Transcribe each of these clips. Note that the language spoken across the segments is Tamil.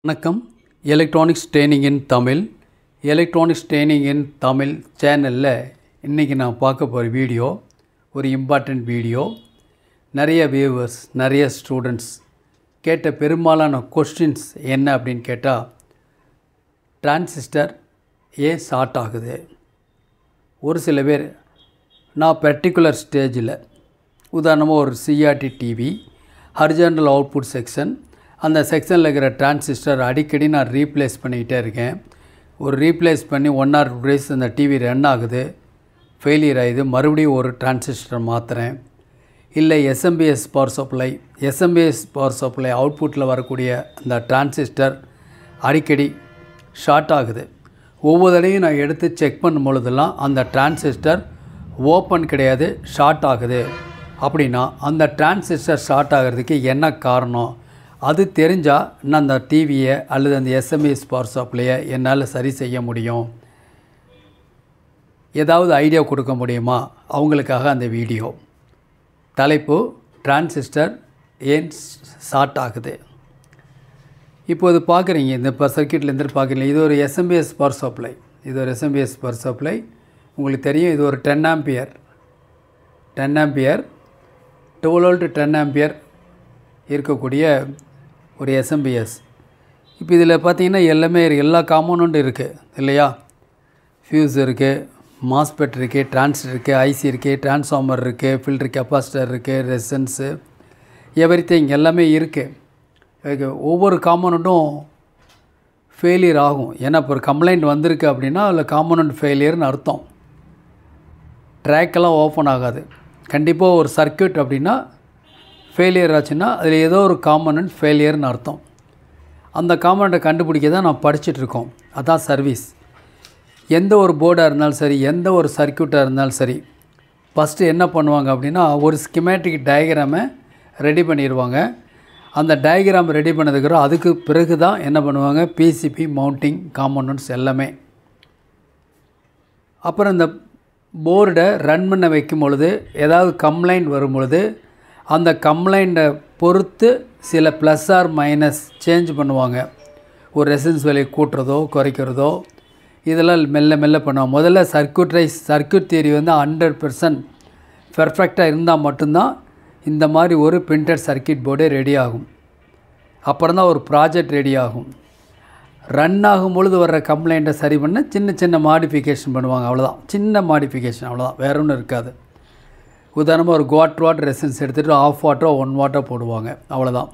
வணக்கம். எலக்ட்ரானிக்ஸ் ட்ரெயினிங் இன் தமிழ் சேனலில் இன்றைக்கி நான் பார்க்க போகிற வீடியோ ஒரு இம்பார்ட்டண்ட் வீடியோ. நிறைய வியூவர்ஸ், நிறைய ஸ்டூடெண்ட்ஸ் கேட்ட பெரும்பாலான கொஸ்டின்ஸ் என்ன அப்படின்னு கேட்டால், டிரான்சிஸ்டர் ஏன் ஷார்ட் ஆகுது? ஒரு சில பேர் நான் பர்டிகுலர் ஸ்டேஜில், உதாரணமாக ஒரு CRT TV horizontal output section, அந்த செக்ஷனில் இருக்கிற டிரான்சிஸ்டர் அடிக்கடி நான் ரீப்ளேஸ் பண்ணிக்கிட்டே இருக்கேன். ஒரு ரீப்ளேஸ் பண்ணி 1 or 2 days அந்த டிவி ரன் ஆகுது, ஃபெயிலியர் ஆகுது, மறுபடியும் ஒரு டிரான்சிஸ்டர் மாற்றுறேன். இல்லை எஸ்எம்பிஎஸ் பவர் சப்ளை அவுட்புட்டில் வரக்கூடிய அந்த டிரான்சிஸ்டர் அடிக்கடி ஷார்ட் ஆகுது. ஒவ்வொரு தடையும் நான் எடுத்து செக் பண்ணும் பொழுதெல்லாம் அந்த டிரான்சிஸ்டர் ஓப்பன் கிடையாது, ஷார்ட் ஆகுது. அப்படின்னா அந்த டிரான்சிஸ்டர் ஷார்ட் ஆகிறதுக்கு என்ன காரணம்? அது தெரிஞ்சால் நான் அந்த டிவியை அல்லது அந்த எஸ்எம்பிஎஸ் பவர் சப்ளையை என்னால் சரி செய்ய முடியும். ஏதாவது ஐடியா கொடுக்க முடியுமா அவங்களுக்காக அந்த வீடியோ. தலைப்பு டிரான்சிஸ்டர் ஏன் ஷார்ட் ஆகுது. இப்போது பார்க்குறீங்க, இந்த சர்க்கியூட்லேருந்து பார்க்குறீங்க, இது ஒரு எஸ்எம்பிஎஸ் பவர் சப்ளை. உங்களுக்கு தெரியும், இது ஒரு 10 ஆம்பியர் 12 volt 10 ஆம்பியர் இருக்கக்கூடிய ஒரு எஸ்எம்பிஎஸ். இப்போ இதில் பார்த்தீங்கன்னா எல்லா காம்போனண்ட்டும் இருக்குது இல்லையா? ஃபியூஸ் இருக்குது, மாஸ்பெட் இருக்குது, டிரான்சிஸ்டர் இருக்குது, ஐசி இருக்குது, டிரான்ஸ்ஃபார்மர் இருக்குது, ஃபில்டர் கெப்பாசிட்டர் இருக்குது, ரெசிஸ்டன்ஸு, எவ்ரிதிங் எல்லாமே இருக்குது. ஒவ்வொரு காம்போனண்ட்டும் ஃபெயிலியர் ஆகும். ஏன்னா இப்போ ஒரு கம்ப்ளைண்ட் வந்திருக்கு அப்படின்னா அதில் காம்போனண்ட் ஃபெயிலியர்னு அர்த்தம். ட்ராக்கெல்லாம் ஓப்பன் ஆகாது. கண்டிப்பாக ஒரு சர்க்யூட் அப்படின்னா ஃபெயிலியர் ஆச்சுன்னா அதில் ஏதோ ஒரு காம்போனண்ட் ஃபெயிலியர்னு அர்த்தம். அந்த காம்போனண்ட்டை கண்டுபிடிக்க தான் நான் படிச்சுட்ருக்கோம். அதுதான் சர்வீஸ். எந்த ஒரு போர்டாக இருந்தாலும் சரி, எந்த ஒரு சர்க்யூட்டாக இருந்தாலும் சரி, ஃபஸ்ட்டு என்ன பண்ணுவாங்க அப்படின்னா ஒரு ஸ்கிமேட்டிக் டயக்ராமை ரெடி பண்ணிடுவாங்க. அந்த டயக்ராம் ரெடி பண்ணதுக்கப்புறம் அதுக்கு பிறகு தான் என்ன பண்ணுவாங்க, பிசிபி மவுண்டிங் காம்போனண்ட்ஸ் எல்லாமே. அப்புறம் இந்த போர்டை ரன் பண்ண வைக்கும் பொழுது ஏதாவது கம்ப்ளைண்ட் வரும் பொழுது அந்த கம்ப்ளைண்ட்டை பொறுத்து சில ப்ளஸ் ஆர் மைனஸ் சேஞ்ச் பண்ணுவாங்க. ஒரு ரெசிஸ்டன்ஸ் வேலையை கூட்டுறதோ குறைக்கிறதோ இதெல்லாம் மெல்ல பண்ணுவாங்க. முதல்ல சர்க்யூட் தியரி வந்து 100% பெர்ஃபெக்டாக இருந்தால் மட்டும்தான் இந்த மாதிரி ஒரு பிரிண்டட் சர்க்யூட் போர்டே ரெடி ஆகும். அப்புறம் தான் ஒரு ப்ராஜெக்ட் ரெடி ஆகும். ரன் ஆகும் பொழுது வர்ற கம்ப்ளைண்ட்டை சரி பண்ண சின்ன மாடிஃபிகேஷன் பண்ணுவாங்க, அவ்வளோதான். சின்ன மாடிஃபிகேஷன், அவ்வளோதான், வேறு ஒன்றும் இருக்காது. உதாரணமாக ஒரு வாட் ரெசிஸ்டன்ஸ் எடுத்துகிட்டு 1/2 watt 1 watt போடுவாங்க, அவ்வளோதான்.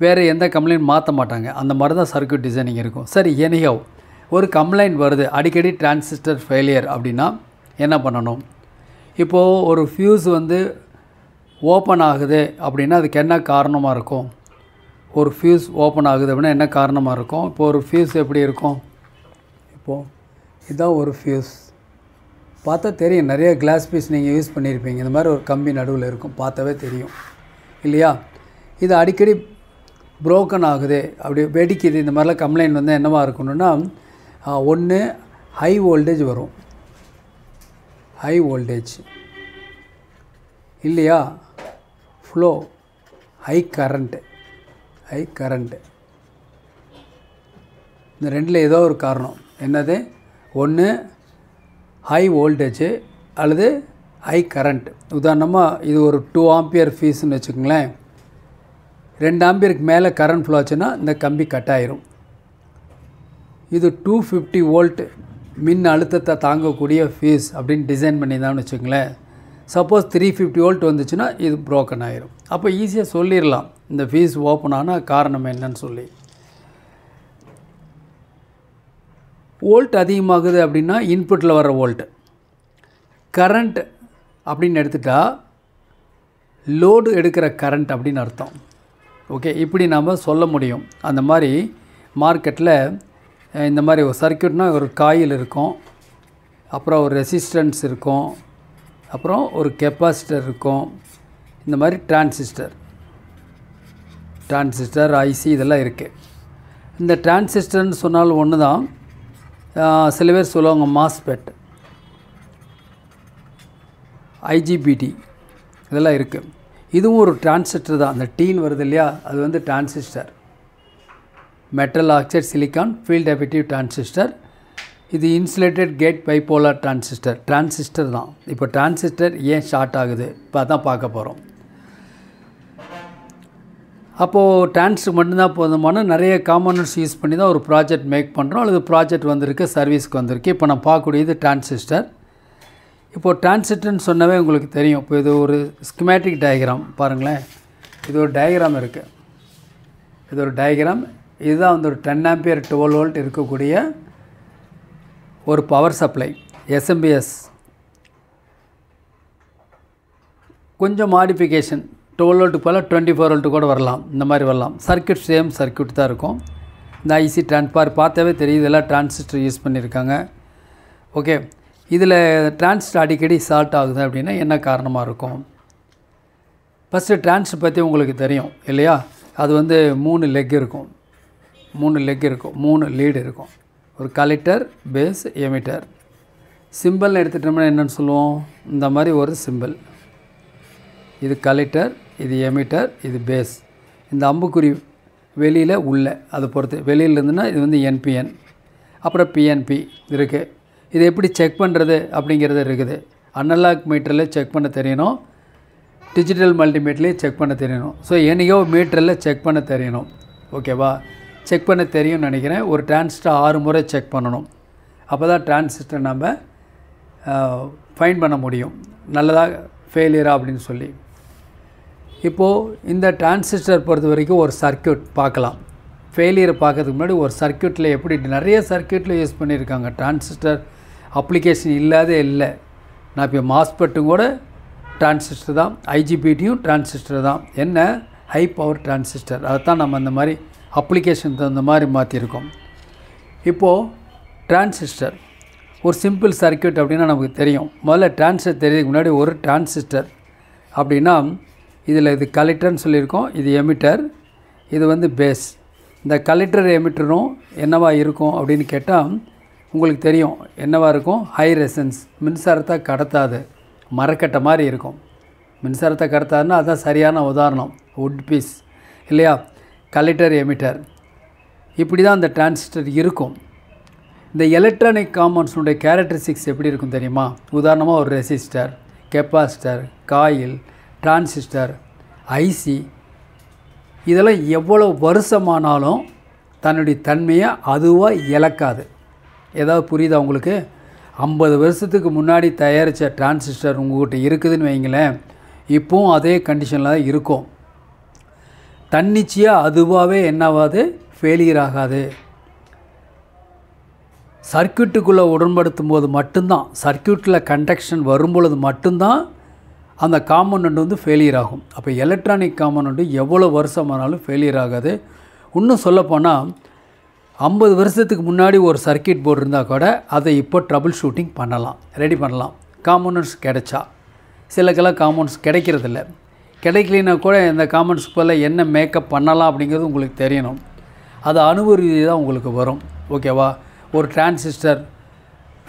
வேறு எந்த கம்ப்ளைண்ட் மாற்ற மாட்டாங்க. அந்த மாதிரி தான் சர்க்யூட் டிசைனிங் இருக்கும். சரி, எனிஹவ் ஒரு கம்ப்ளைண்ட் வருது, அடிக்கடி டிரான்சிஸ்டர் ஃபெயிலியர் அப்படின்னா என்ன பண்ணணும்? இப்போது ஒரு ஃபியூஸ் வந்து ஓப்பன் ஆகுது அப்படின்னா அதுக்கு என்ன காரணமாக இருக்கும்? ஒரு ஃபியூஸ் ஓப்பன் ஆகுது அப்படின்னா என்ன காரணமாக இருக்கும்? இப்போ ஒரு ஃபியூஸ் எப்படி இருக்கும்? இப்போது இதுதான் ஒரு ஃபியூஸ். பார்த்தா தெரியும், நிறைய கிளாஸ் பீஸ் நீங்கள் யூஸ் பண்ணியிருப்பீங்க. இந்த மாதிரி ஒரு கம்பி நடுவில் இருக்கும், பார்த்தாவே தெரியும் இல்லையா? இது அடிக்கடி ப்ரோக்கன் ஆகுது, அப்படி வெடிக்குது, இந்த மாதிரிலாம் கம்ப்ளைண்ட் வந்து என்னவாக இருக்கணும்னா, ஒன்று ஹை வோல்டேஜ் வரும், ஹை வோல்டேஜ் இல்லையா, ஃப்ளோ, ஹை கரண்ட்டு. இந்த ரெண்டில் ஏதோ ஒரு காரணம். என்னது? ஒன்று ஹை வோல்டேஜு அல்லது ஹை கரண்ட். உதாரணமாக இது ஒரு 2 ஆம்பியர் ஃபீஸ்ன்னு வச்சுக்கோங்களேன். 2 ஆம்பியருக்கு மேலே கரண்ட் ஃப்ளோ ஆச்சுன்னா இந்த கம்பி கட் ஆயிரும். இது 250 volt மின் அழுத்தத்தை தாங்கக்கூடிய ஃபீஸ் அப்படின்னு டிசைன் பண்ணியிருந்தான்னு வச்சுக்கோங்களேன். சப்போஸ் 350 volt வந்துச்சுன்னா இது ப்ரோக்கன் ஆயிரும். அப்போ ஈஸியாக சொல்லிடலாம் இந்த ஃபீஸ் ஓப்பன் ஆனால் காரணம் என்னன்னு சொல்லி. வோல்ட் அதிகமாகுது அப்படின்னா இன்புட்டில் வர வோல்ட். கரண்ட் அப்படின்னு எடுத்துட்டால் லோடு எடுக்கிற கரண்ட் அப்படின்னு அர்த்தம். ஓகே, இப்படி நாம் சொல்ல முடியும். அந்த மாதிரி மார்க்கெட்டில் இந்த மாதிரி ஒரு சர்க்யூட்னால் ஒரு காயில் இருக்கும், அப்புறம் ஒரு ரெசிஸ்டன்ஸ் இருக்கும், அப்புறம் ஒரு கெப்பாசிட்டர் இருக்கும், இந்த மாதிரி டிரான்சிஸ்டர் ஐசி இதெல்லாம் இருக்குது. இந்த டிரான்சிஸ்டர்னு சொன்னாலும் ஒன்று தான். சில பேர் சொல்லுவாங்க மாஸ்பெட், ஐஜிபிடி இதெல்லாம் இருக்குது. இதுவும் ஒரு டிரான்சிஸ்டர் தான். அந்த டீன் வருது இல்லையா, அது வந்து transistor. Metal oxide silicon field effective transistor. இது இன்சுலேட்டட் கேட் பைபோலார் டிரான்சிஸ்டர் தான். இப்போ டிரான்சிஸ்டர் ஏன் ஷார்ட் ஆகுது இப்போ அதான் பார்க்க போகிறோம். அப்போது டிரான்சிஸ்டர் மட்டும்தான் போதுமான நிறைய காம்போனன்ட்ஸ் யூஸ் பண்ணி தான் ஒரு ப்ராஜெக்ட் மேக் பண்ணுறோம், அல்லது ப்ராஜெக்ட் வந்திருக்கு, சர்வீஸ்க்கு வந்திருக்கு. இப்போ நான் பார்க்கக்கூடியது டிரான்சிஸ்டர். இப்போது டிரான்சிஸ்டர்னு சொன்னவே உங்களுக்கு தெரியும். இப்போ இது ஒரு ஸ்கிமேட்டிக் டயக்ராம் பாருங்களேன். இது ஒரு டயக்ராம் இருக்குது. இது ஒரு டயக்ராம். இதுதான் வந்து ஒரு 10 ஆம்பியர் 12 வோல்ட் இருக்கக்கூடிய ஒரு பவர் சப்ளை எஸ்எம்பிஎஸ். கொஞ்சம் மாடிஃபிகேஷன் 12 வோல்ட்டு போல் 24 வோல்ட்டு கூட வரலாம், இந்த மாதிரி வரலாம். சர்க்யூட் சேம் சர்க்யூட் தான் இருக்கும். இந்த ஐசி பார்த்தாவே தெரியுது, இதெல்லாம் டிரான்சிஸ்டர் யூஸ் பண்ணியிருக்காங்க. ஓகே, இதில் டிரான்சிஸ்டர் அடிக்கடி ஷார்ட் ஆகுது அப்படின்னா என்ன காரணமாக இருக்கும்? ஃபஸ்ட்டு டிரான்சிஸ்டர் பற்றி உங்களுக்கு தெரியும் இல்லையா? அது வந்து 3 லெக் இருக்கும், 3 லீடு இருக்கும். ஒரு கலெக்டர், பேஸ், எமிட்டர். சிம்பிள்னு எடுத்துட்டோம்னா என்னென்னு சொல்லுவோம்? இந்த மாதிரி ஒரு சிம்பிள். இது கலெக்டர், இது எமிட்டர், இது பேஸ். இந்த அம்புக்குறி வெளியில் உள்ள அதை பொறுத்து வெளியில் இருந்துன்னா இது வந்து என்பிஎன், அப்புறம் பிஎன்பி இருக்குது. இது எப்படி செக் பண்ணுறது அப்படிங்கிறது இருக்குது. அனலாக் மீட்டரில் செக் பண்ண தெரியணும், டிஜிட்டல் மல்டிமீட்டர்லேயும் செக் பண்ண தெரியணும். ஸோ என்னையோ மீட்டரில் செக் பண்ண தெரியணும். ஓகேவா? செக் பண்ண தெரியும்னு நினைக்கிறேன். ஒரு டிரான்சிஸ்டர் 6 முறை செக் பண்ணணும். அப்போ தான் டிரான்சிஸ்டர் நம்ம ஃபைண்ட் பண்ண முடியும், நல்லதாக ஃபெயிலியரா அப்படின்னு சொல்லி. இப்போது இந்த டிரான்சிஸ்டர் பொறுத்த வரைக்கும் ஒரு சர்க்யூட் பார்க்கலாம். ஃபெயிலியரை பார்க்கறதுக்கு முன்னாடி ஒரு சர்க்யூட்டில் எப்படி நிறைய சர்க்யூட்டில் யூஸ் பண்ணியிருக்காங்க. டிரான்சிஸ்டர் அப்ளிகேஷன் இல்லாத இல்லை. நான் இப்போ மாஸ்பெட்டும் கூட டிரான்சிஸ்டர் தான், ஐஜிபிடியும் டிரான்சிஸ்டர் தான். என்ன? High power transistor. அதை தான் நம்ம அந்த மாதிரி அப்ளிகேஷன் தகுந்த மாதிரி மாற்றிருக்கோம். இப்போது டிரான்சிஸ்டர் ஒரு சிம்பிள் சர்க்யூட் அப்படின்னா நமக்கு தெரியும். முதல்ல டிரான்சிஸ்டர் தெரியறதுக்கு முன்னாடி ஒரு டிரான்சிஸ்டர் அப்படின்னா இதில் இது கலெக்டர்னு சொல்லியிருக்கோம், இது எமிட்டர், இது வந்து பேஸ். இந்த கலெக்டர் எமிட்டரும் என்னவா இருக்கும் அப்படின்னு கேட்டால் உங்களுக்கு தெரியும் என்னவா இருக்கும்? ஹை ரெசன்ஸ், மின்சாரத்தை கடத்தாது, மரக்கட்டை மாதிரி இருக்கும். மின்சாரத்தை கடத்தாதுன்னா அதுதான் சரியான உதாரணம், வுட் பீஸ் இல்லையா? கலெக்டர், எமிட்டர், இப்படி தான் அந்த டிரான்சிஸ்டர் இருக்கும். இந்த எலக்ட்ரானிக் காம்பவுண்ட்ஸுடைய கேரக்டரிஸ்டிக்ஸ் எப்படி இருக்கும் தெரியுமா? உதாரணமாக ஒரு resistor, capacitor, coil, transistor, IC, இதெல்லாம் எவ்வளோ வருஷமானாலும் தன்னுடைய தன்மையை அதுவாக இழக்காது. ஏதாவது புரியுதா உங்களுக்கு? 50 வருஷத்துக்கு முன்னாடி தயாரித்த டிரான்சிஸ்டர் உங்கள்கிட்ட இருக்குதுன்னு வைங்களேன், இப்போவும் அதே கண்டிஷனில் தான் இருக்கும். தன்னிச்சையாக அதுவாகவே என்னாகாது? ஃபெயிலியர் ஆகாது. சர்க்யூட்டுக்குள்ளே உடன்படுத்தும் போது மட்டும்தான், சர்க்யூட்டில் கண்டக்ஷன் வரும்பொழுது மட்டும்தான் அந்த காம்பனண்ட் வந்து ஃபெயிலியர் ஆகும். அப்போ எலக்ட்ரானிக் காம்பனண்ட்டு எவ்வளோ வருஷமானாலும் ஃபெயிலியர் ஆகாது. இன்னும் சொல்லப்போனால் 50 வருஷத்துக்கு முன்னாடி ஒரு சர்க்யூட் போர்டு இருந்தால் கூட அதை இப்போ ட்ரபிள் ஷூட்டிங் பண்ணலாம், ரெடி பண்ணலாம். காம்பனண்ட்ஸ் கிடைச்சா. சிலக்கெல்லாம் காம்பனண்ட்ஸ் கிடைக்கிறதில்ல. கிடைக்கலனா கூட இந்த காம்பனண்ட்ஸ் போல் என்ன மேக்கப் பண்ணலாம் அப்படிங்கிறது உங்களுக்கு தெரியணும். அது அனுபவ தான் உங்களுக்கு வரும். ஓகேவா? ஒரு டிரான்சிஸ்டர்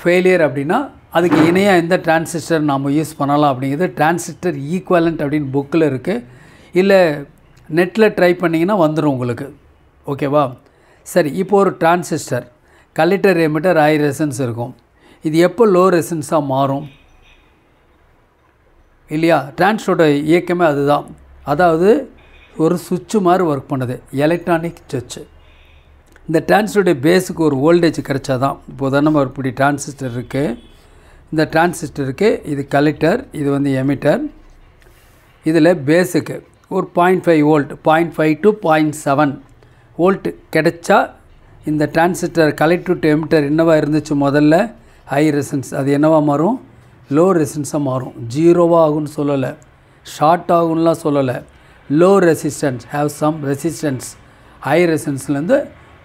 ஃபெயிலியர் அப்படின்னா அதுக்கு இணையாக எந்த டிரான்சிஸ்டர் நாம் யூஸ் பண்ணலாம் அப்படிங்கிறது டிரான்சிஸ்டர் ஈக்குவலண்ட் அப்படின்னு புக்கில் இருக்குது. இல்லை நெட்டில் ட்ரை பண்ணிங்கன்னா வந்துடும் உங்களுக்கு. ஓகேவா? சரி, இப்போ ஒரு டிரான்சிஸ்டர் கலெக்டர், எமிட்டர், ஹை ரெசன்ஸ் இருக்கும். இது எப்போ லோ ரெசன்ஸாக மாறும் இல்லையா? டிரான்சிஸ்டரோட இயக்கமே அதுதான். அதாவது ஒரு சுவிட்சு மாதிரி ஒர்க் பண்ணுது, எலக்ட்ரானிக் சுவிட்சு. இந்த டிரான்சிஸ்டருடைய பேஸுக்கு ஒரு வோல்டேஜ் கிடைச்சா தான். இப்போ உதாரணமாக ஒரு இப்படி டிரான்சிஸ்டர் இருக்குது, இந்த டிரான்சிஸ்டருக்கு இது கலெக்டர், இது வந்து எமிட்டர். இதில் பேஸுக்கு ஒரு 0.5 வோல்ட், 0.5 to 0.7 வோல்ட் கிடைச்சா இந்த டிரான்சிஸ்டர் கலெக்டர் டு எமிட்டர் என்னவாக இருந்துச்சு முதல்ல? ஹை ரெசன்ஸ். அது என்னவாக மாறும்? லோ ரெசன்ஸாக மாறும். ஜீரோவாக ஆகும்னு சொல்லலை, ஷார்ட் ஆகும்லாம் சொல்லலை. Low resistance, have some resistance. High ரெசன்ஸ்லேருந்து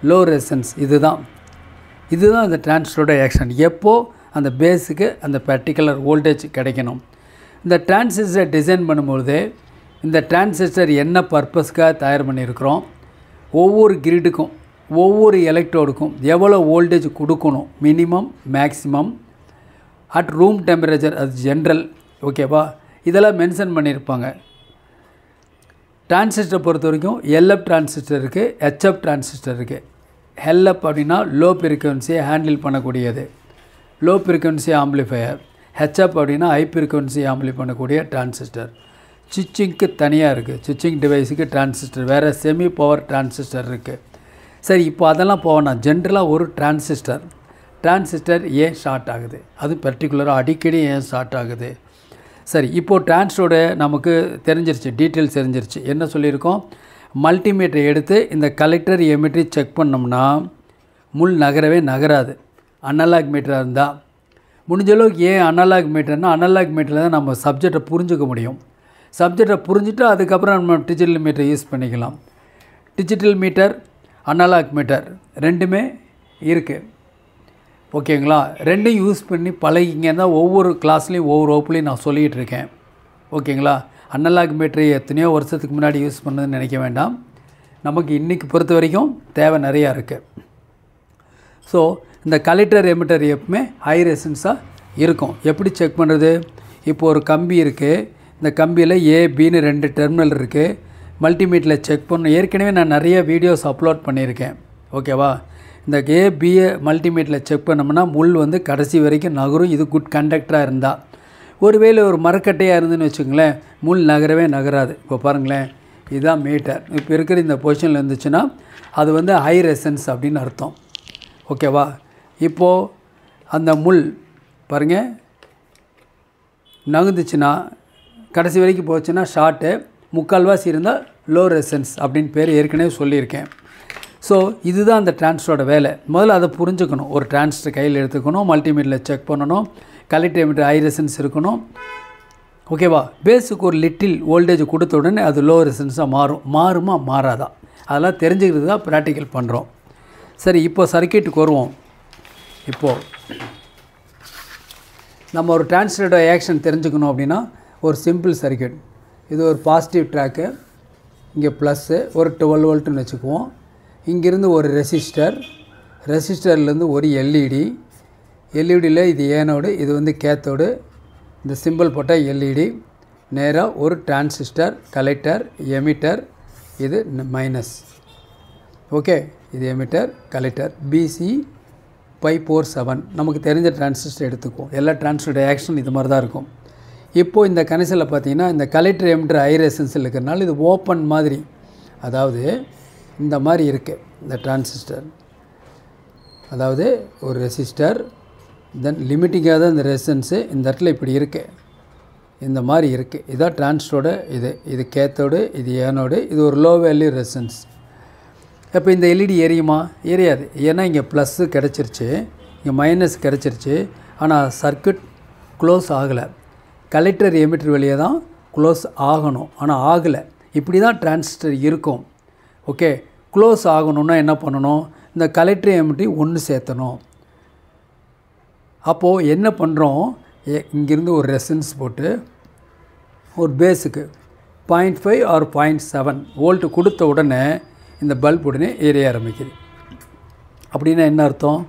லோ ரெசன்ஸ். இதுதான் இந்த டிரான்சிஸ்டரோட ஆக்ஷன். எப்போது அந்த பேஸுக்கு அந்த பர்டிகுலர் வோல்டேஜ் கிடைக்கணும். இந்த டிரான்சிஸ்டர் டிசைன் பண்ணும்பொழுது இந்த டிரான்சிஸ்டர் என்ன பர்பஸ்க்காக தயார் பண்ணியிருக்கிறோம், ஒவ்வொரு கிரிடுக்கும் ஒவ்வொரு எலக்ட்ரோடுக்கும் எவ்வளோ வோல்டேஜ் கொடுக்கணும், minimum maximum at room temperature, அது ஜென்ரல். ஓகேவா? இதெல்லாம் மென்ஷன் பண்ணியிருப்பாங்க. டிரான்சிஸ்டரை பொறுத்த வரைக்கும் எல்எஃப் டிரான்சிஸ்டர் இருக்குது, ஹெச்எஃப் டிரான்சிஸ்டர் இருக்குது. எல்எஃப் அப்படின்னா லோ ஃப்ரீக்வன்சியை ஹேண்டில் பண்ணக்கூடியது, லோ ஃப்ரீக்வன்சி ஆம்பிளிஃபையர். ஹெச்எஃப் அப்படின்னா ஹை ஃப்ரீக்வன்சி ஆம்பிளி பண்ணக்கூடிய டிரான்சிஸ்டர். சுவிட்சிங்க்கு தனியாக இருக்குது, சுவிட்சிங் டிவைஸுக்கு டிரான்சிஸ்டர் வேறு, செமி பவர் டிரான்சிஸ்டர் இருக்குது. சரி, இப்போ அதெல்லாம் போவேணாம். ஜென்ரலாக ஒரு டிரான்சிஸ்டர் ஏன் ஷார்ட் ஆகுது, அது பர்டிகுலராக அடிக்கடி ஏன் ஷார்ட் ஆகுது. சரி, இப்போது டிரான்சிஸ்டரோட நமக்கு தெரிஞ்சிருச்சு, டீட்டெயில்ஸ் தெரிஞ்சிருச்சு. என்ன சொல்லியிருக்கோம், மல்டிமீட்டரை எடுத்து இந்த கலெக்டர் எமிட்டரி செக் பண்ணோம்னா முள் நகராது. அனலாக் மீட்டராக இருந்தால் முடிஞ்சளவுக்கு ஏன் அனலாக் மீட்டர்னால், அனலாக் மீட்டரில் தான் நம்ம சப்ஜெக்டை புரிஞ்சுக்க முடியும். சப்ஜெக்டை புரிஞ்சுட்டு அதுக்கப்புறம் நம்ம டிஜிட்டல் மீட்டர் யூஸ் பண்ணிக்கலாம். டிஜிட்டல் மீட்டர், அனலாக் மீட்டர் ரெண்டுமே இருக்குது. ஓகேங்களா? ரெண்டையும் யூஸ் பண்ணி பழகிங்க தான் ஒவ்வொரு கிளாஸ்லேயும் ஒவ்வொரு வகுப்புலையும் நான் சொல்லிகிட்டு இருக்கேன். ஓகேங்களா? அனலாக் மீட்டரை எத்தனையோ வருஷத்துக்கு முன்னாடி யூஸ் பண்ணதுன்னு நினைக்க வேண்டாம். நமக்கு இன்றைக்கி பொறுத்த வரைக்கும் தேவை நிறையா இருக்குது. ஸோ இந்த கலெக்டர் எமிட்டர் எப்பவுமே ஹை ரெசிஸ்டன்ஸாக இருக்கும். எப்படி செக் பண்ணுறது? இப்போது ஒரு கம்பி இருக்குது, இந்த கம்பியில் ஏபின்னு 2 டெர்மினல் இருக்குது. மல்டிமீட்டரில் செக் பண்ணணும். ஏற்கனவே நான் நிறைய வீடியோஸ் அப்லோட் பண்ணியிருக்கேன். ஓகேவா? இந்த ஏபியை மல்டிமீட்டரில் செக் பண்ணோம்னா முள் வந்து கடைசி வரைக்கும் நகரும். இது குட் கண்டக்டராக இருந்தால். ஒருவேளை ஒரு மரக்கட்டையாக இருந்துன்னு வச்சுக்கோங்களேன், முள் நகராது. இப்போ பாருங்களேன், இதுதான் மீட்டர். இப்போ இருக்கிற இந்த பொசிஷனில் இருந்துச்சுன்னா அது வந்து ஹை ரெசிஸ்டன்ஸ் அப்படின்னு அர்த்தம். ஓகேவா? இப்போது அந்த முள் பாருங்கள் நகுந்துச்சுன்னா, கடைசி வரைக்கும் போச்சுன்னா ஷார்ட்டு, முக்கால்வாசி இருந்தால் லோ ரெசிஸ்டன்ஸ் அப்படின்னு பேர் ஏற்கனவே சொல்லியிருக்கேன். ஸோ இதுதான் அந்த டிரான்சிஸ்டரோட வேலை. முதல்ல அதை புரிஞ்சுக்கணும். ஒரு டிரான்சிஸ்டர் கையில் எடுத்துக்கணும், மல்டிமீட்டரில் செக் பண்ணணும், கலெக்டர் எமிட்டர் ஹை ரெசிஸ்டன்ஸ் இருக்கணும். ஓகேவா? பேஸுக்கு ஒரு லிட்டில் வோல்டேஜ் கொடுத்த உடனே அது லோ ரெசிஸ்டன்ஸாக மாறுமா மாறாதா, அதெல்லாம் தெரிஞ்சுக்கிறது தான் ப்ராக்டிக்கல் பண்ணுறோம். சரி, இப்போ சர்க்யூட்டுக்கு வருவோம். இப்போது நம்ம ஒரு டிரான்சிஸ்டரோட ஆக்ஷன் தெரிஞ்சுக்கணும் அப்படின்னா ஒரு சிம்பிள் சர்க்யூட். இது ஒரு பாசிட்டிவ் ட்ராக்கு, இங்கே ப்ளஸ்ஸு ஒரு 12 வோல்ட்டுன்னு வச்சுக்குவோம். இங்கேருந்து ஒரு ரெசிஸ்டர்லேருந்து ஒரு எல்இடியில் இது ஏனோடு, இது வந்து கேத்தோடு. இந்த சிம்பிள் போட்டால் எல்இடி. நேராக ஒரு டிரான்சிஸ்டர், கலெக்டர், எமிட்டர், இது மைனஸ். ஓகே, இது எமிட்டர், கலெக்டர். BC547 நமக்கு தெரிஞ்ச டிரான்சிஸ்டர் எடுத்துக்குவோம். எல்லா டிரான்சிஸ்டரோட ஆக்ஷன் இது மாதிரி தான் இருக்கும். இப்போது இந்த கனெக்ஷனில் பார்த்தீங்கன்னா இந்த கலெக்டர் எமிட்டர் ஹை ரெசிஸ்டன்ஸில் இருக்கிறனால இது ஓப்பன் மாதிரி, அதாவது இந்த மாதிரி இருக்குது இந்த டிரான்சிஸ்டர். அதாவது ஒரு ரெசிஸ்டர், தென் லிமிட்டிங்காக தான் இந்த ரெசிஸ்டன்ஸு இந்த இடத்துல இப்படி இருக்குது, இந்த மாதிரி இருக்குது. இதுதான் டிரான்சிஸ்டரோட இது கேத்தோடு, இது ஏனோடு, இது ஒரு லோ வேல்யூ ரெசிஸ்டன்ஸ். இப்போ இந்த எல்இடி எரியுமா? எரியாது. ஏன்னா இங்கே ப்ளஸ்ஸு கிடச்சிருச்சு, இங்கே மைனஸ் கிடச்சிருச்சு. ஆனால் சர்க்யூட் க்ளோஸ் ஆகலை. கலெக்டர் எமிட்டர் வழியாக தான் க்ளோஸ் ஆகணும், ஆனால் ஆகலை. இப்படி தான் டிரான்சிஸ்டர் இருக்கும். ஓகே, க்ளோஸ் ஆகணுன்னா என்ன பண்ணணும்? இந்த கலெக்டர் எமிட்டர் ஒன்று சேர்த்தணும். அப்போது என்ன பண்ணுறோம், இங்கேருந்து ஒரு ரெசிஸ்டன்ஸ் போட்டு ஒரு பேஸுக்கு 0.5 ஆர் 0.7 வோல்ட்டு கொடுத்த உடனே இந்த பல்ப் உடனே எரிய ஆரம்பிக்குது. அப்படின்னா என்ன அர்த்தம்?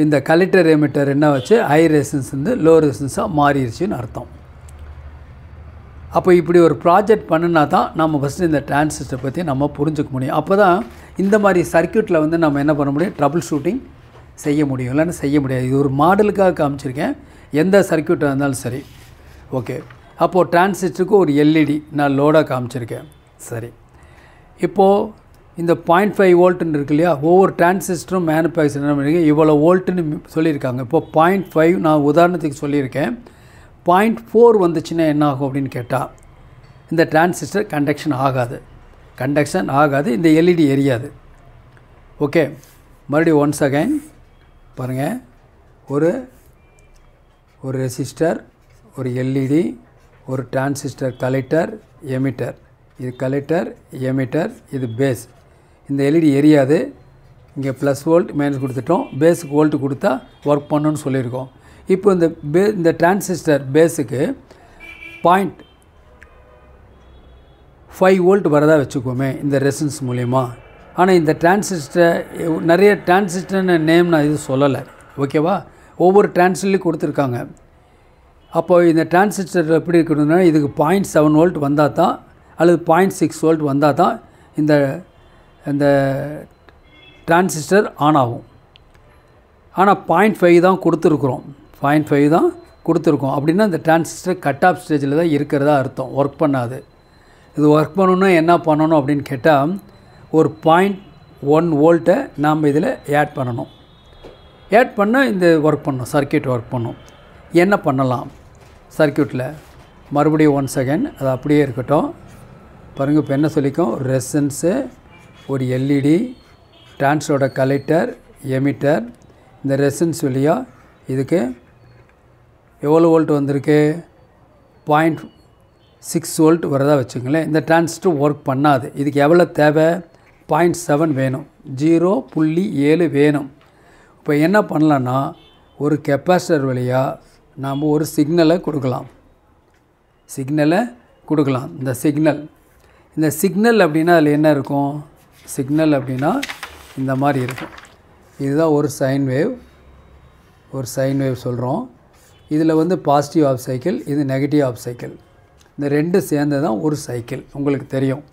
இந்த கலெக்டர் எமிட்டர் என்ன வச்சு ஹை ரெசிஸ்டன்ஸ் வந்து லோ ரெசிஸ்டன்ஸாக மாறிடுச்சுன்னு அர்த்தம். அப்போ இப்படி ஒரு ப்ராஜெக்ட் பண்ணினா தான் நம்ம ஃபஸ்ட்டு இந்த டிரான்சிஸ்டரை பற்றி நம்ம புரிஞ்சுக்க முடியும். அப்போ தான் இந்த மாதிரி சர்க்யூட்டில் வந்து நம்ம என்ன பண்ண முடியும், ட்ரபிள் ஷூட்டிங் செய்ய முடியும். இல்லைன்னா செய்ய முடியாது. இது ஒரு மாடலுக்காக காமிச்சிருக்கேன், எந்த சர்க்யூட்டாக இருந்தாலும் சரி. ஓகே, அப்போது டிரான்சிஸ்டருக்கு ஒரு எல்இடி நான் லோடாக காமிச்சிருக்கேன். சரி, இப்போது இந்த 0.5 வோல்ட்டுன்னு இருக்கு இல்லையா, ஒவ்வொரு டிரான்சிஸ்டரும் மேனுஃபேக்சர் என்ன பண்ணியிருக்கேன், இவ்வளோ வோல்ட்டுன்னு சொல்லியிருக்காங்க. இப்போது 0.5 நான் உதாரணத்துக்கு சொல்லியிருக்கேன். 0.4 வந்துச்சுன்னா என்ன ஆகும் அப்படின்னு கேட்டால் இந்த டிரான்சிஸ்டர் கண்டக்ஷன் ஆகாது, இந்த எல்இடி எரியாது. ஓகே, மறுபடியும் ஒன்ஸ் அகைன் பாருங்கள், ஒரு ரெசிஸ்டர், ஒரு எல்இடி, ஒரு டிரான்சிஸ்டர், கலெக்டர், எமிட்டர். இது கலெக்டர், எமிட்டர், இது பேஸ். இந்த எல்இடி எரியாது. இங்கே ப்ளஸ் வோல்ட் மைனஸ் கொடுத்துட்டோம், பேஸுக்கு வோல்ட்டு கொடுத்தா ஒர்க் பண்ணணும்னு சொல்லியிருக்கோம். இப்போ இந்த டிரான்சிஸ்டர் பேஸுக்கு 0.5 வோல்ட் வரதா வச்சுக்கோமே இந்த ரெசிஸ்டன்ஸ் மூலிமா. ஆனால் இந்த டிரான்சிஸ்டர் நிறைய டிரான்சிஸ்டர்னு நேம் நான் இது சொல்லலை. ஓகேவா? ஒவ்வொரு டிரான்சிஸ்டர்லையும் கொடுத்துருக்காங்க. அப்போது இந்த டிரான்சிஸ்டர் எப்படி இருக்கணும்னா இதுக்கு 0.7 வோல்ட் வந்தால் தான், அல்லது 0.6 வோல்ட் வந்தால் தான் இந்த டிரான்சிஸ்டர் ஆன் ஆகும். ஆனால் 0.5 தான் கொடுத்துருக்குறோம். 0.5 தான் கொடுத்துருக்கோம். அப்படின்னா இந்த டிரான்சிஸ்டர் கட் ஆஃப் ஸ்டேஜில் தான் இருக்கிறதா அர்த்தம். ஒர்க் பண்ணாது. இது ஒர்க் பண்ணணுன்னா என்ன பண்ணணும் அப்படின்னு கேட்டால், ஒரு 0.1 வோல்ட்டை நாம் இதில் ஆட் பண்ணணும். ஆட் பண்ணால் இந்த ஒர்க் பண்ணணும், சர்க்கியூட் ஒர்க் பண்ணணும். என்ன பண்ணலாம் சர்க்கியூட்டில்? மறுபடியும் 1 செகண்ட், அது அப்படியே இருக்கட்டும். பாருங்கள், இப்போ என்ன சொல்லிக்கோம்? ரெசிஸ்டன்ஸு, ஒரு எல்இடி, டிரான்ஸ்டரோட கலெக்டர், எமிட்டர். இந்த ரெசிஸ்டன்ஸ் வழியாக இதுக்கு எவ்வளோ வோல்ட் வந்திருக்கு? 0.6 வோல்ட் வரதா வச்சுங்களேன். இந்த டிரான்சிஸ்டர் ஒர்க் பண்ணாது. இதுக்கு எவ்வளோ தேவை? 0.7 வேணும், 0.7 வேணும். இப்போ என்ன பண்ணலான்னா, ஒரு கெப்பாசிட்டர் வழியாக நாம் ஒரு சிக்னலை கொடுக்கலாம். இந்த சிக்னல் அப்படின்னா அதில் என்ன இருக்கும்? சிக்னல் அப்படின்னா இந்த மாதிரி இருக்கும். இதுதான் ஒரு சைன் வேவ் சொல்கிறோம். இதில் வந்து பாசிட்டிவ் ஆஃப் சைக்கிள், இது நெகட்டிவ் ஆஃப் சைக்கிள். இந்த ரெண்டு சேர்ந்து தான் ஒரு சைக்கிள். உங்களுக்கு தெரியும்.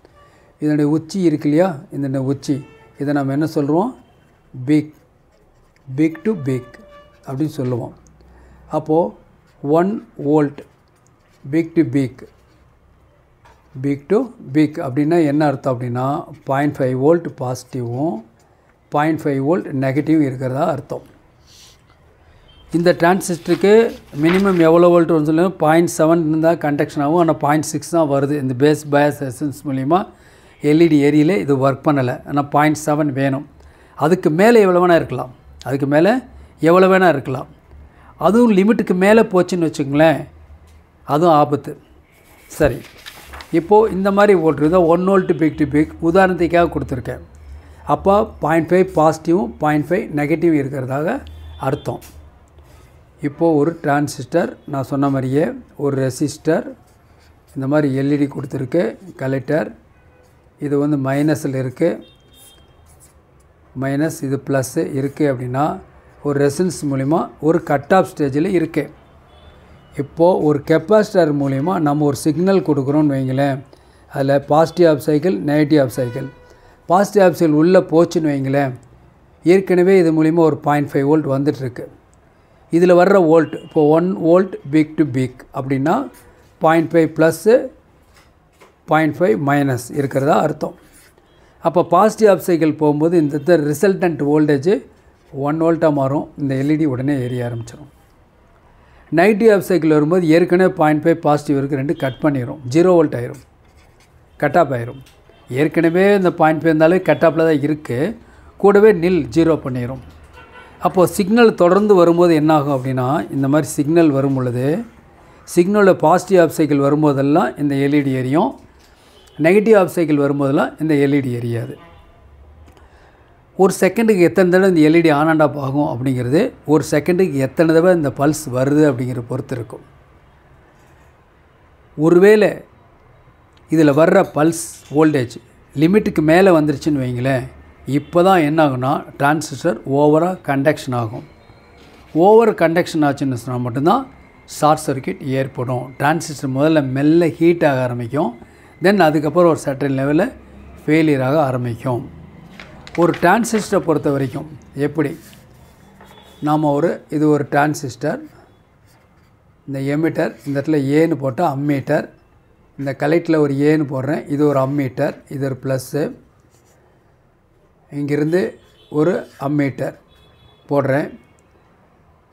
இதனுடைய உச்சி இருக்கு இல்லையா? இந்த உச்சி, இதை நம்ம என்ன சொல்கிறோம்? பிக் டு பிக் அப்படின்னு சொல்லுவோம். அப்போது 1 வோல்ட் பிக் டு பிக் அப்படின்னா என்ன அர்த்தம் அப்படின்னா, 0.5 வோல்ட் பாசிட்டிவும் 0.5 வோல்ட் நெகட்டிவ் இருக்கிறதா அர்த்தம். இந்த டிரான்சிஸ்டருக்கு மினிமம் எவ்வளோ வோல்ட் வந்து சொல்லுங்கள்? 0.7 இருந்தால் கண்டக்ஷன் ஆகும். ஆனால் 0.6 தான் வருது. இந்த பேஸ் பயாஸ் ரெசிஸ்டன்ஸ் மூலிமா எல்இடி ஏரியில் இது ஒர்க் பண்ணலை. ஆனால் 0.7 வேணும். அதுக்கு மேலே எவ்வளோ வேணால் இருக்கலாம். அதுவும் லிமிட்டுக்கு மேலே போச்சுன்னு வச்சுங்களேன், அதுவும் ஆபத்து. சரி, இப்போது இந்த மாதிரி வோல்ட் தான் 1 வோல்ட் பிக் டு பிக் உதாரணத்துக்காக கொடுத்துருக்கேன். அப்போ 0.5 பாசிட்டிவும் 0.5 நெகட்டிவ் இருக்கிறதாக அர்த்தம். இப்போது ஒரு டிரான்சிஸ்டர், நான் சொன்ன மாதிரியே ஒரு ரெசிஸ்டர், இந்த மாதிரி எல்இடி கொடுத்துருக்கு, கலெக்டர். இது வந்து மைனஸில் இருக்குது, மைனஸ், இது ப்ளஸ்ஸு இருக்குது. அப்படின்னா ஒரு ரெசிஸ்டன்ஸ் மூலிமா ஒரு கட் ஆஃப் ஸ்டேஜில் இருக்குது. இப்போது ஒரு கெப்பாசிட்டர் மூலிமா நம்ம ஒரு சிக்னல் கொடுக்குறோன்னு வைங்களேன். அதில் positive half cycle, negative half cycle. Positive half cycle உள்ளே போச்சுன்னு வைங்களேன், ஏற்கனவே இது மூலிமா ஒரு 0.5 வோல்ட் வந்துட்டுருக்கு. இதில் வர்ற வோல்ட் இப்போ 1 வோல்ட் பிக் டு பிக் அப்படின்னா 0.5 ப்ளஸ்ஸு 0.5 மைனஸ் இருக்கிறதா அர்த்தம். அப்போ பாசிட்டிவ் ஆஃப் சைக்கிள் போகும்போது இந்த ரிசல்டன்ட் வோல்டேஜ் 1 வோல்ட்டாக மாறும். இந்த எல்இடி உடனே எரிய ஆரம்பிச்சிடும். நெகட்டிவ் ஆஃப் சைக்கிள் வரும்போது ஏற்கனவே 0.5 பாசிட்டிவ் இருக்குது, ரெண்டு கட் பண்ணிடும், 0 வோல்ட் ஆயிரும், கட் ஆஃப் ஆயிரும். ஏற்கனவே இந்த 0.5 இருந்தாலே கட் ஆஃபில் தான் இருக்குது, கூடவே 0 பண்ணிடும். அப்போது சிக்னல் தொடர்ந்து வரும்போது என்னாகும் அப்படின்னா, இந்த மாதிரி சிக்னல் வரும் பொழுது, சிக்னலில் பாசிட்டிவ் ஆஃப் சைக்கிள் வரும்போதெல்லாம் இந்த எல்இடி எரியும், நெகட்டிவ் ஆஃப் சைக்கிள் வரும்போதெல்லாம் இந்த எல்இடி எரியாது. ஒரு செகண்டுக்கு எத்தனை தடவை இந்த எல்இடி ஆன் அண்ட் ஆஃப் ஆகும் அப்படிங்கிறது, ஒரு செகண்டுக்கு எத்தனை தடவை இந்த பல்ஸ் வருது அப்படிங்கிற பொறுத்து இருக்கும். ஒருவேளை இதில் வர்ற பல்ஸ் வோல்டேஜ் லிமிட்டுக்கு மேலே வந்துருச்சுன்னு வைங்களேன், இப்போ தான் என்ன ஆகுனா டிரான்சிஸ்டர் ஓவராக கண்டக்ஷன் ஆகும். ஓவர் கண்டக்ஷன் ஆச்சுன்னு சொன்னால் மட்டும்தான் ஷார்ட் சர்க்கியூட் ஏற்படும். டிரான்சிஸ்டர் முதல்ல மெல்ல ஹீட் ஆக ஆரம்பிக்கும், தென் அதுக்கப்புறம் ஒரு சர்டன் லெவலில் ஃபெயிலியர் ஆக ஆரம்பிக்கும். ஒரு டிரான்சிஸ்டரை பொறுத்த வரைக்கும் எப்படி, நாம் இது ஒரு டிரான்சிஸ்டர், இந்த எமிட்டர், இந்த இடத்துல ஏன்னு போட்டால் அம்மீட்டர், இந்த கலெக்டில் ஒரு ஏன்னு போடுறேன், இது ஒரு அம்மீட்டர், இது ஒரு ப்ளஸ்ஸு, இங்கிருந்து ஒரு அம்மீட்டர் போடுறேன்,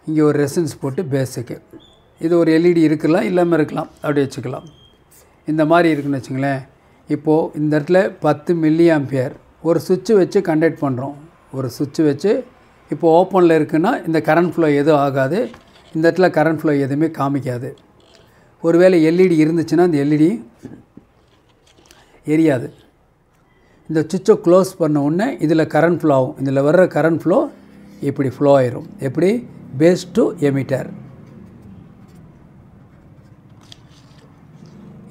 இங்கே ஒரு ரெசிஸ்டன்ஸ் போட்டு பேஸுக்கு. இது ஒரு எல்இடி இருக்கலாம், இல்லாமல் இருக்கலாம், அப்படி வச்சுக்கலாம். இந்த மாதிரி இருக்குன்னு வச்சுங்களேன். இப்போது இந்த இடத்துல 10 மில்லி ஆம்பியர் ஒரு சுவிட்சு வச்சு கண்டக்ட் பண்ணுறோம். ஒரு சுவிட்சு வச்சு இப்போது ஓப்பனில் இருக்குன்னா இந்த கரண்ட் ஃப்ளோ எதுவும் ஆகாது, இந்த இடத்துல கரண்ட் ஃப்ளோ எதுவுமே காமிக்காது. ஒருவேளை எல்இடி இருந்துச்சுன்னா இந்த எல்இடி எரியாது. இந்த சுவிட்சை க்ளோஸ் பண்ண உடனே இதில் கரண்ட் ஃப்ளோ ஆகும். இதில் வர்ற கரண்ட் ஃப்ளோ இப்படி ஃப்ளோ ஆயிரும். எப்படி? Base to emitter.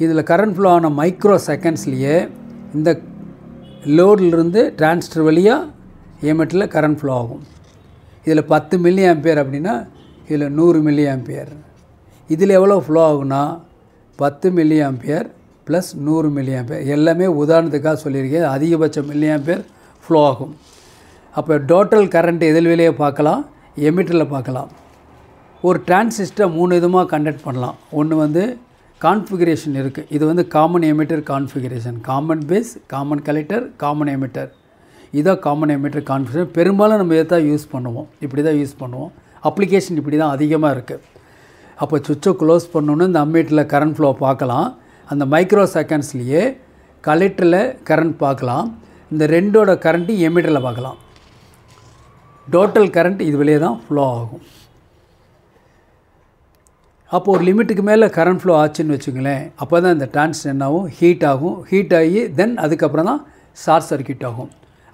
இதில் கரண்ட் ஃப்ளோ ஆன மைக்ரோ செகண்ட்ஸ்லேயே இந்த லோட்லேருந்து டிரான்சிஸ்டர் வழியாக எமிட்டரில் கரண்ட் ஃப்ளோ ஆகும். இதில் 10 மில்லி ஆம்பியர் அப்படின்னா இதில் 100 மில்லி ஆம்பியர். இதில் எவ்வளோ ஃப்ளோ ஆகுனா 10 மில்லி ஆம்பியர் ப்ளஸ் 100 மில்லியாம்பேர். எல்லாமே உதாரணத்துக்காக சொல்லியிருக்கேன். அதிகபட்சம் மில்லியாம்பேர் ஃப்ளோ ஆகும். அப்போ டோட்டல் கரண்ட் எதில் வெளியே பார்க்கலாம், எமிட்டரில் பார்க்கலாம். ஒரு டிரான்சிஸ்டரை 3 விதமாக கண்டக்ட் பண்ணலாம். ஒன்று வந்து கான்ஃபிகரேஷன் இருக்குது. இது வந்து common emitter configuration, common base, common collector, common emitter. இதான் காமன் எமிட்டர் கான்ஃபிகரேஷன். பெரும்பாலும் நம்ம இதை தான் யூஸ் பண்ணுவோம், இப்படி தான் யூஸ் பண்ணுவோம். அப்ளிகேஷன் இப்படி தான் அதிகமாக இருக்குது. அப்போ சுவிட்சை க்ளோஸ் பண்ணணுன்னு இந்த அம்மீட்டரில் கரண்ட் ஃப்ளோ பார்க்கலாம். அந்த மைக்ரோ செகண்ட்ஸ்லேயே கலெக்டரில் கரண்ட் பார்க்கலாம். இந்த ரெண்டோட கரண்ட்டு எமிட்டரில் பார்க்கலாம். டோட்டல் கரண்ட் இது வெளியே தான் ஃப்ளோ ஆகும். அப்போ ஒரு லிமிட்டுக்கு மேலே கரண்ட் ஃப்ளோ ஆச்சுன்னு வச்சுங்களேன், அப்போ தான் இந்த டிரான்சிஸ்டர் என்ன ஆகும், ஹீட் ஆகும். ஹீட் ஆகி தென் அதுக்கப்புறம் தான் ஷார்ட் சர்க்யூட் ஆகும்.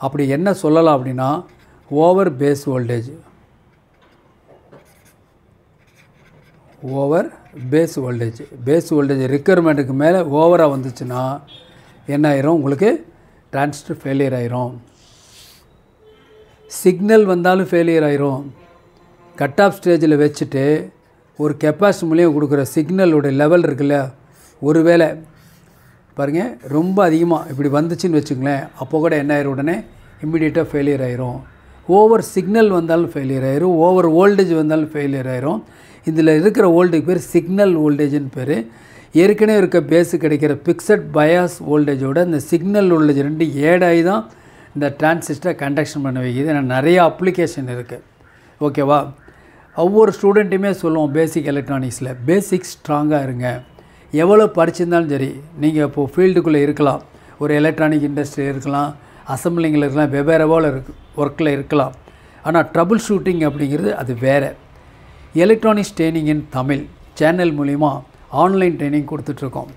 அப்படி என்ன சொல்லலாம் அப்படின்னா, over base voltage, over base voltage. Base voltage ரிக்வயர்மெண்ட்டுக்கு மேலே ஓவராக வந்துச்சுன்னா என்ன ஆயிரும், உங்களுக்கு டிரான்சிஸ்டர் ஃபெயிலியர் ஆயிரும். சிக்னல் வந்தாலும் ஃபெயிலியர் ஆயிரும். கட் ஆஃப் ஸ்டேஜில் வச்சுட்டு ஒரு கெப்பாசிட்டி மூலியம் கொடுக்குற சிக்னலோட லெவல் இருக்குல்ல, ஒருவேளை பாருங்கள் ரொம்ப அதிகமாக இப்படி வந்துச்சுன்னு வச்சுங்களேன், அப்போ கூட என்ன ஆயிரும், உடனே இம்மிடியேட்டாக ஃபெயிலியர் ஆயிரும். ஓவர் சிக்னல் வந்தாலும் ஃபெயிலியர் ஆயிரும், ஓவர் வோல்டேஜ் வந்தாலும் ஃபெயிலியர் ஆயிரும். இதில் இருக்கிற வோல்டேஜ் பேர் சிக்னல் வோல்டேஜ்னு பேர். ஏற்கனவே இருக்க பேஸு கிடைக்கிற பிக்சட் பயாஸ் வோல்டேஜோட இந்த சிக்னல் வோல்டேஜ் ரெண்டு ஏடாகி தான் இந்த டிரான்சிஸ்டரை கண்டக்ஷன் பண்ண வைக்கிது. ஏன்னா நிறைய அப்ளிகேஷன் இருக்குது. ஓகேவா? ஒவ்வொரு ஸ்டூடெண்ட்டுமே சொல்லுவோம் பேசிக் எலக்ட்ரானிக்ஸில் பேசிக்ஸ் ஸ்ட்ராங்காக இருங்க. எவ்வளோ படிச்சிருந்தாலும் சரி, நீங்கள் இப்போது ஃபீல்டுக்குள்ளே இருக்கலாம், ஒரு எலக்ட்ரானிக் இண்டஸ்ட்ரி இருக்கலாம், அசம்பிளிங்கில் இருக்கலாம், வெவ்வேறு ஒர்க்கில் இருக்கலாம். ஆனால் ட்ரபுள் ஷூட்டிங் அப்படிங்கிறது அது வேறு. எலக்ட்ரானிக்ஸ் ட்ரைனிங் இன் தமிழ் சேனல் மூலிமா ஆன்லைன் ட்ரைனிங் கொடுத்துட்ருக்கோம்.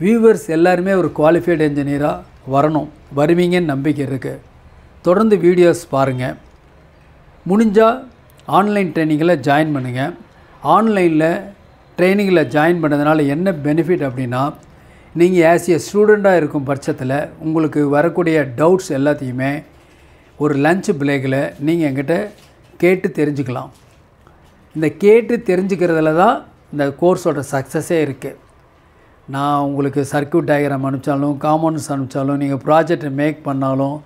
வியூவர்ஸ் எல்லாருமே ஒரு குவாலிஃபைடு என்ஜினியராக வரணும், வருவீங்கன்னு நம்பிக்கை இருக்குது. தொடர்ந்து வீடியோஸ் பாருங்கள். முடிஞ்சால் ஆன்லைன் ட்ரைனிங்கில் ஜாயின் பண்ணுங்கள். ஆன்லைனில் ட்ரைனிங்கில் ஜாயின் பண்ணுறதுனால என்ன பெனிஃபிட் அப்படின்னா, நீங்கள் ஆஸ் ஏ ஸ்டூடெண்ட்டாக இருக்கும் பட்சத்தில் உங்களுக்கு வரக்கூடிய டவுட்ஸ் எல்லாத்தையுமே ஒரு லஞ்ச் பிரேக்கில் நீங்கள் என்கிட்ட கேட்டு தெரிஞ்சுக்கலாம். இந்த கேட்டு தெரிஞ்சுக்கிறதுல தான் இந்த கோர்ஸோட சக்ஸஸே இருக்குது. நான் உங்களுக்கு சர்க்யூட் டயக்ராம் அனுப்பிச்சாலும், காம்பவுண்ட்ஸ் அனுப்பிச்சாலும், நீங்கள் ப்ராஜெக்டை மேக் பண்ணாலும்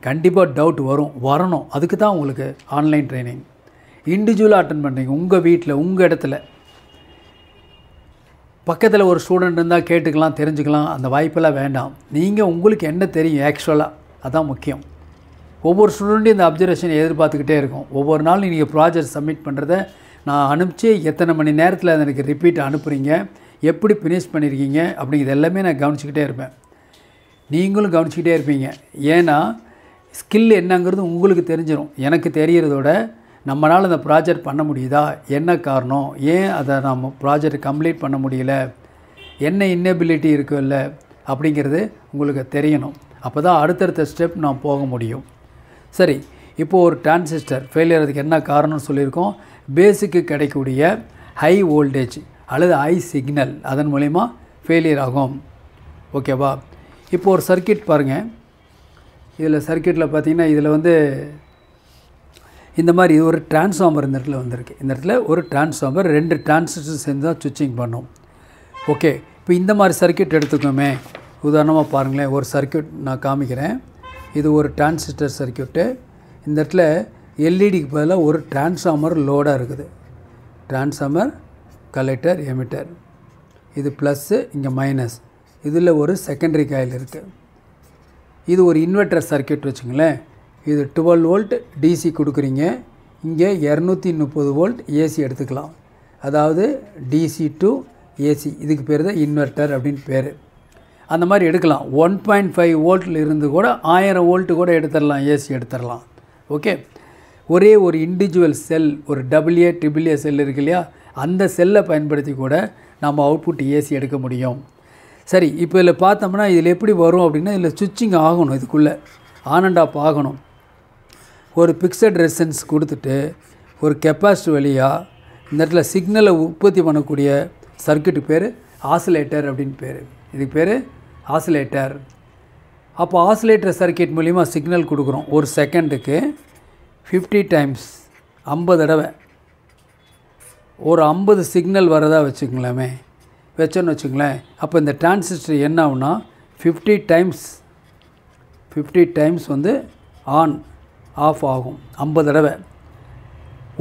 கண்டிப்பாக டவுட் வரணும். அதுக்கு தான் உங்களுக்கு ஆன்லைன் ட்ரைனிங். இண்டிவிஜுவலாக அட்டன் பண்ணுறீங்க, உங்கள் வீட்டில், உங்கள் இடத்துல. பக்கத்தில் ஒரு ஸ்டூடெண்ட் இருந்தால் கேட்டுக்கலாம், தெரிஞ்சுக்கலாம். அந்த வாய்ப்பெல்லாம் வேண்டாம். நீங்கள் உங்களுக்கு என்ன தெரியும் ஆக்சுவலாக, அதான் முக்கியம். ஒவ்வொரு ஸ்டூடெண்ட்டும் இந்த அப்சர்வேஷனை எதிர்பார்த்துக்கிட்டே இருக்கும். ஒவ்வொரு நாளும் நீங்கள் ப்ராஜெக்ட் சப்மிட் பண்ணுறத நான் அனுப்பிச்சு எத்தனை மணி நேரத்தில் அதை எனக்கு ரிப்பீட் அனுப்புகிறீங்க, எப்படி ஃபினிஷ் பண்ணியிருக்கீங்க அப்படிங்கிறது எல்லாமே நான் கவனிச்சிக்கிட்டே இருப்பேன். நீங்களும் கவனிச்சிக்கிட்டே இருப்பீங்க. ஏன்னா ஸ்கில் என்னங்கிறது உங்களுக்கு தெரிஞ்சிடும். எனக்கு தெரிகிறதோட நம்மளால் அந்த ப்ராஜெக்ட் பண்ண முடியுதா, என்ன காரணம், ஏன் அதை நம்ம ப்ராஜெக்ட் கம்ப்ளீட் பண்ண முடியல, என்ன இன்னெபிலிட்டி இருக்குல்ல அப்படிங்கிறது உங்களுக்கு தெரியணும். அப்போ தான் அடுத்தடுத்த ஸ்டெப் நான் போக முடியும். சரி, இப்போது ஒரு டிரான்சிஸ்டர் ஃபெயிலியர் அதுக்கு என்ன காரணம்னு சொல்லியிருக்கோம். பேஸுக்கு கிடைக்கக்கூடிய ஹை வோல்டேஜ் அல்லது ஹை சிக்னல் அதன் மூலிமா ஃபெயிலியர் ஆகும். ஓகேவா? இப்போ ஒரு சர்க்யூட் பாருங்கள். இதில் சர்க்யூட்டில் பார்த்திங்கன்னா இதில் வந்து இந்த மாதிரி இது ஒரு டிரான்ஸ்ஃபார்மர் இந்த இடத்துல வந்திருக்கு. இந்த இடத்துல ஒரு டிரான்ஸ்ஃபார்மர் 2 டிரான்சிஸ்டர் சேர்ந்து தான் சுவிட்சிங் பண்ணும். ஓகே, இப்போ இந்த மாதிரி சர்க்யூட் எடுத்துக்கோமே. உதாரணமாக பாருங்களேன், ஒரு சர்க்யூட் நான் காமிக்கிறேன். இது ஒரு டிரான்சிஸ்டர் சர்க்யூட்டு. இந்த இடத்துல எல்இடிக்கு பதிலாக ஒரு டிரான்ஸ்ஃபார்மர் லோடாக இருக்குது. Transformer, collector, emitter. இது ப்ளஸ்ஸு, இங்கே மைனஸ். இதில் ஒரு செகண்டரி காயில் இருக்குது. இது ஒரு இன்வெர்ட்டர் சர்க்யூட் வச்சுங்களேன். இது 12 வோல்ட் டிசி கொடுக்குறீங்க. இங்கே 230 வோல்ட் ஏசி எடுத்துக்கலாம். அதாவது டிசி டு ஏசி. இதுக்கு பேர் தான் இன்வெர்ட்டர் அப்படின்னு பேர். அந்த மாதிரி எடுக்கலாம். 1.5 வோல்ட்டில் இருந்து கூட 1000 வோல்ட்டு கூட எடுத்துடலாம், ஏசி எடுத்துடலாம். ஓகே, ஒரே ஒரு இண்டிவிஜுவல் செல், ஒரு AA செல் இருக்கு இல்லையா, அந்த செல்லை பயன்படுத்தி கூட நம்ம அவுட்புட் ஏசி எடுக்க முடியும். சரி, இப்போ இதில் பார்த்தோம்னா இதில் எப்படி வரும் அப்படின்னா, இதில் சுவிட்சிங் ஆகணும், இதுக்குள்ளே ஆன் அண்ட் ஆஃப் ஆகணும். ஒரு பிக்சட் ரெசிஸ்டன்ஸ் கொடுத்துட்டு ஒரு கெப்பாசிட்டி வழியாக இந்த இடத்துல சிக்னலை உற்பத்தி பண்ணக்கூடிய சர்க்யூட்டு பேர் ஆசிலேட்டர் அப்படின்னு பேர். இதுக்கு பேர் ஆசிலேட்டர். அப்போ ஆசிலேட்டர் சர்க்யூட் மூலிமா சிக்னல் கொடுக்குறோம். ஒரு செகண்டுக்கு 50 டைம்ஸ், 50 தடவை ஒரு 50 சிக்னல் வரதா வச்சுக்கலாமே. வச்சோன்னு வச்சுங்களேன், அப்போ இந்த டிரான்சிஸ்டர் என்ன ஆகும்னா 50 டைம்ஸ் வந்து ஆன் ஆஃப் ஆகும். 50 தடவை.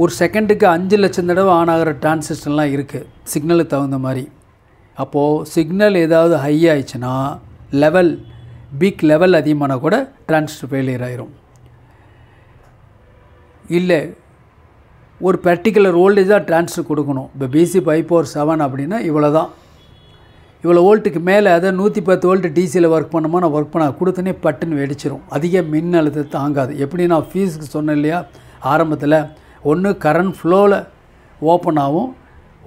ஒரு செகண்டுக்கு 5 லட்சம் தடவை ஆன் ஆகிற டிரான்சிஸ்டர்லாம் இருக்குது சிக்னலுக்கு தகுந்த மாதிரி. அப்போது சிக்னல் ஏதாவது ஹை ஆயிடுச்சுன்னா பீக் லெவல் அதிகமானால் கூட டிரான்சிஸ்டர் ஃபெயிலியர் ஆயிரும். இல்லை ஒரு பர்டிகுலர் வோல்டேஜ் தான் டிரான்சிஸ்டர் கொடுக்கணும். இப்போ பிசி 5/7 அப்படின்னா இவ்வளோ தான், இவ்வளோ வோல்ட்டுக்கு மேலே அதை 110 வோல்ட் டிசியில் ஒர்க் பண்ணோமா, நான் ஒர்க் பண்ண கொடுத்தனே பட்டுன்னு வெடிச்சிரும். அதிக மின் அழுத்தத்தை தாங்காது. எப்படி நான் ஃபீஸுக்கு சொன்னேன் இல்லையா ஆரம்பத்தில், ஒன்று கரண்ட் ஃப்ளோவில் ஓப்பன் ஆகும்,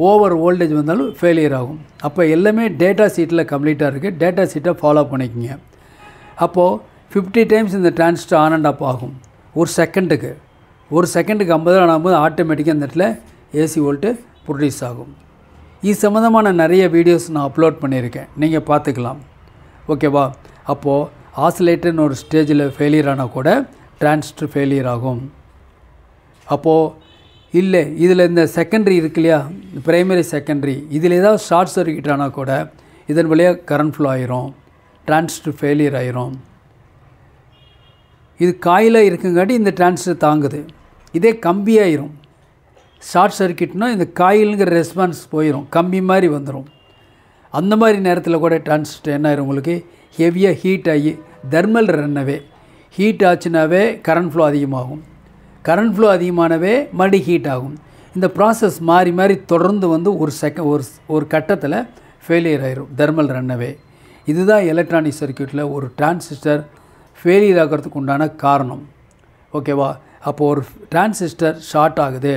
ஓவர் வோல்டேஜ் வந்தாலும் ஃபெயிலியர் ஆகும். அப்போ எல்லாமே டேட்டா ஷீட்டில் கம்ப்ளீட்டாக இருக்குது. டேட்டா ஷீட்டை ஃபாலோ பண்ணிக்கோங்க. அப்போது 50 டைம்ஸ் இந்த டிரான்சிஸ்டர் ஆன் அண்ட் ஆஃப் ஆகும். ஒரு செகண்டுக்கு 50 ஆகும்போது ஆட்டோமேட்டிக்காக இந்த இடத்துல ஏசி வோல்ட்டு ப்ரொடியூஸ் ஆகும். இது சம்மந்தமான நிறைய வீடியோஸ் நான் அப்லோட் பண்ணியிருக்கேன், நீங்கள் பார்த்துக்கலாம். ஓகேவா? அப்போது ஆசிலேட்டர்னு ஒரு ஸ்டேஜில் ஃபெயிலியர் ஆனால் கூட டிரான்சிஸ்டர் ஃபெயிலியர் ஆகும். அப்போது இல்லை இதில் இந்த செகண்டரி இருக்கு இல்லையா, பிரைமரி செகண்டரி, இதில் ஏதாவது ஷார்ட் சர்க்யூட் ஆனால் கூட இதன் வழியாக கரண்ட் ஃப்ளோ ஆயிரும், டிரான்சிஸ்டர் ஃபெயிலியர் ஆயிரும். இது காயில் இருக்குங்காட்டி இந்த டிரான்சிஸ்டர் தாங்குது. இதே கம்பியாயிரும். ஷார்ட் சர்க்யூட்னால் இந்த காயிலுங்கிற ரெஸ்பான்ஸ் போயிடும், கம்பி மாதிரி வந்துடும். அந்த மாதிரி நேரத்தில் கூட டிரான்சிஸ்டர் என்ன ஆயிரும், உங்களுக்கு ஹெவியாக ஹீட் ஆகி தெர்மல் ரன்னவே, ஹீட் ஆச்சுனாவே கரண்ட் ஃப்ளோ அதிகமாகும், கரண்ட் ஃப்ளோ அதிகமானவே மறுபடி ஹீட் ஆகும். இந்த ப்ராசஸ் மாறி மாறி தொடர்ந்து வந்து ஒரு கட்டத்தில் ஃபெயிலியர் ஆயிரும் தெர்மல் ரன்னவே. இதுதான் எலக்ட்ரானிக் சர்க்யூட்டில் ஒரு டிரான்சிஸ்டர் ஃபெயிலியர் ஆகிறதுக்கு உண்டான காரணம். ஓகேவா? அப்போது ஒரு டிரான்சிஸ்டர் ஷார்ட் ஆகுது,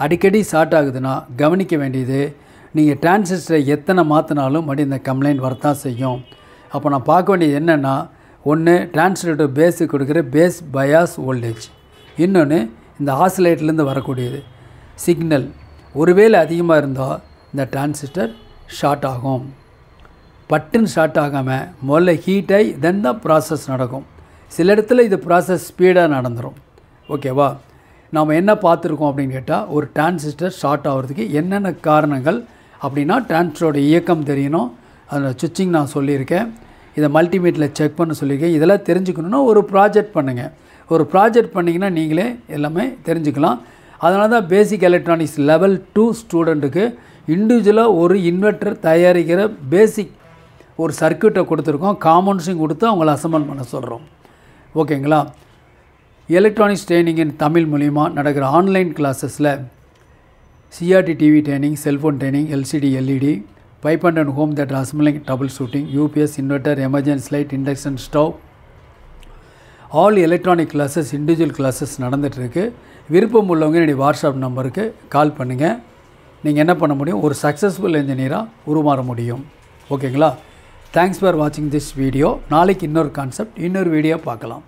அடிக்கடி ஷார்ட் ஆகுதுன்னா கவனிக்க வேண்டியது, நீங்கள் டிரான்சிஸ்டரை எத்தனை மாற்றினாலும் மறுபடியும் இந்த கம்ப்ளைண்ட் வரத்தான் செய்யும். அப்போ நான் பார்க்க வேண்டியது என்னென்னா, ஒன்று டிரான்சிஸ்டர் பேஸுக்கு கொடுக்குற பேஸ் பயாஸ் வோல்டேஜ், இன்னொன்று இந்த ஆசிலேட்டர்லேருந்து வரக்கூடியது சிக்னல். ஒருவேளை அதிகமாக இருந்தால் இந்த டிரான்சிஸ்டர் ஷார்ட் ஆகும். பட்டுன்னு ஷார்ட் ஆகாமல் முதல்ல ஹீட் ஆகி தென் தான் ப்ராசஸ் நடக்கும். சில இடத்துல இது ப்ராசஸ் ஸ்பீடாக நடந்துடும். ஓகேவா? நாம் என்ன பார்த்துருக்கோம் அப்படின்னு கேட்டால், ஒரு டிரான்சிஸ்டர் ஷார்ட் ஆகிறதுக்கு என்னென்ன காரணங்கள் அப்படின்னா, டிரான்சிஸ்டரோட இயக்கம் தெரியணும். அதில் சுவிட்சிங் நான் சொல்லியிருக்கேன், இதை மல்டிமீட்டரில் செக் பண்ண சொல்லியிருக்கேன். இதெல்லாம் தெரிஞ்சுக்கணுன்னா ஒரு ப்ராஜெக்ட் பண்ணுங்கள். ஒரு ப்ராஜெக்ட் பண்ணிங்கன்னா நீங்களே எல்லாமே தெரிஞ்சுக்கலாம். அதனால தான் பேசிக் எலக்ட்ரானிக்ஸ் லெவல் 2 ஸ்டூடெண்ட்டுக்கு இண்டிவிஜுவலாக ஒரு இன்வெர்ட்டர் தயாரிக்கிற பேசிக் ஒரு சர்க்யூட்டை கொடுத்துருக்கோம். காம்பவுண்ட்ஸையும் கொடுத்து அவங்கள அசெம்பிள் பண்ண சொல்கிறோம். ஓகேங்களா? எலக்ட்ரானிக்ஸ் ட்ரைனிங் இன் தமிழ் மூலிமா நடக்கிற ஆன்லைன் கிளாஸஸில் CRT TV training, cellphone training, LCD LED, pipe and home theatre assembling, troubleshooting, UPS, inverter, emergency light, induction stove, all electronic classes, individual classes நடந்துகிட்ருக்கு. விருப்பம் உள்ளவங்க என்னுடைய வாட்ஸ்அப் நம்பருக்கு கால் பண்ணுங்கள். நீங்கள் என்ன பண்ண முடியும், ஒரு சக்ஸஸ்ஃபுல் இன்ஜினியராக உருமாற முடியும். ஓகேங்களா? தேங்க்ஸ் ஃபார் வாட்சிங் திஸ் வீடியோ. நாளைக்கு இன்னொரு கான்செப்ட், இன்னொரு வீடியோ பார்க்கலாம்.